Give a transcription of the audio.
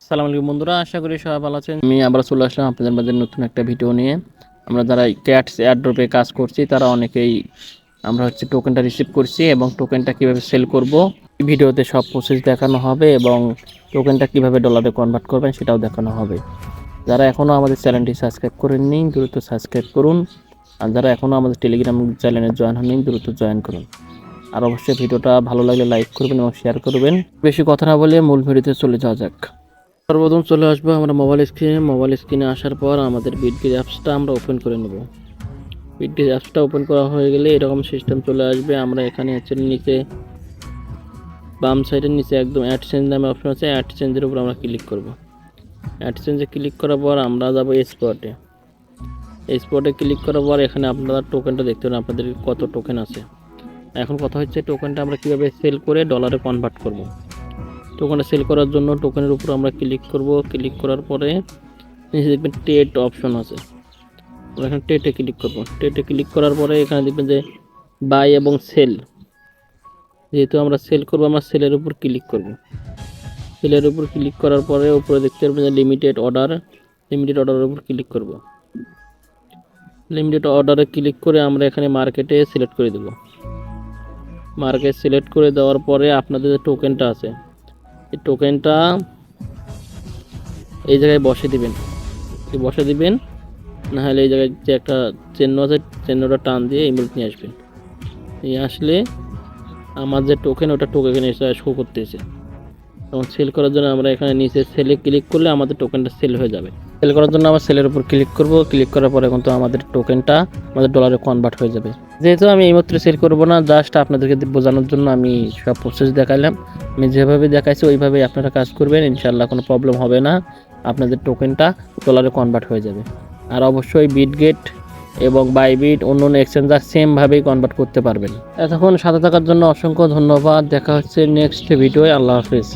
আসসালামু আলাইকুম বন্ধুরা, আশা করি সবাই ভালো আছেন। আমি আবার চলে আসলাম আপনাদের মাঝে নতুন একটা ভিডিও নিয়ে। আমরা যারা ক্যাটস এয়ারড্রপে কাজ করছি তারা অনেকেই আমরা টোকেনটা রিসিভ করছি এবং টোকেনটা কিভাবে সেল করব এই ভিডিওতে সব প্রসেস দেখানো হবে এবং টোকেনটা কিভাবে ডলারে কনভার্ট করবেন সেটাও দেখানো হবে। যারা এখনও আমাদের চ্যানেলটি সাবস্ক্রাইব করেননি দ্রুত সাবস্ক্রাইব করুন, আর যারা এখনও আমাদের টেলিগ্রাম চ্যানেলে জয়েন হননি দ্রুত জয়েন করুন। আর অবশ্যই ভিডিওটা ভালো লাগলে লাইক করবেন এবং শেয়ার করবেন। বেশি কথা না বলে মূল ভিডিওতে চলে যাওয়া যাক। সর্বপ্রথম চলে আসবো আমরা মোবাইল স্ক্রিনে আসার পর আমাদের বিটগেজ অ্যাপসটা আমরা ওপেন করে নেব। বিটগেজ অ্যাপসটা ওপেন করা হয়ে গেলে এরকম সিস্টেম চলে আসবে। আমরা এখানে নিচে বাম সাইডের নিচে একদম অ্যাডসেন্স নামে অপশন আছে, অ্যাডসেন্সের উপর আমরা ক্লিক করব। অ্যাডসেন্সে ক্লিক করার পর আমরা যাব স্পটে ক্লিক করার পর এখানে আপনারা টোকেনটা দেখতে পারেন আপনাদের কত টোকেন আছে। এখন কথা হচ্ছে টোকেনটা আমরা কীভাবে সেল করে ডলারে কনভার্ট করব। টোকেনটা সেল করার জন্য টোকেনের উপর আমরা ক্লিক করব। ক্লিক করার পরে নিচে দেখবেন টেট অপশন আছে, আমরা এখানে টেটে ক্লিক করব। টেটে ক্লিক করার পরে এখানে দেখবেন যে বাই এবং সেল, যেহেতু আমরা সেল করব আমরা সেলের উপর ক্লিক করব। সেলের উপর ক্লিক করার পরে উপরে দেখতে পারবেন যে লিমিটেড অর্ডারের উপর ক্লিক করব। লিমিটেড অর্ডারে ক্লিক করে আমরা এখানে মার্কেটে সিলেক্ট করে দেব। মার্কেট সিলেক্ট করে দেওয়ার পরে আপনাদের যে টোকেনটা আছে এই টোকেনটা এই জায়গায় বসে দিবেন, নাহলে এই জায়গায় যে একটা চিহ্ন আছে চিহ্নটা টান দিয়ে ইমেল নিয়ে আসবেন। নিয়ে আসলে আমার যে টোকেন ওটা টোকেন এসে শো করতেছে। এবং সেল করার জন্য আমরা এখানে নিচে সেলে ক্লিক করলে আমাদের টোকেনটা সেল হয়ে যাবে। সেল করার জন্য আমরা সেলের উপর ক্লিক করব। ক্লিক করার পরে কিন্তু আমাদের টোকেনটা আমাদের ডলারে কনভার্ট হয়ে যাবে। যেহেতু আমি এইমাত্র সেল করব না, জাস্ট আপনাদেরকে বোঝানোর জন্য আমি সব প্রসেস দেখাইলাম। আমি যেভাবে দেখাইছি ওইভাবেই আপনারা কাজ করবেন, ইনশাল্লাহ কোনো প্রবলেম হবে না, আপনাদের টোকেনটা ডলারে কনভার্ট হয়ে যাবে। আর অবশ্যই বিটগেট এবং বাইবিট অন্য এক্সচেঞ্জার সেমভাবেই কনভার্ট করতে পারবেন। এতক্ষণ সাথে থাকার জন্য অসংখ্য ধন্যবাদ। দেখা হচ্ছে নেক্সট ভিডিওয়ে। আল্লাহ হাফিজ।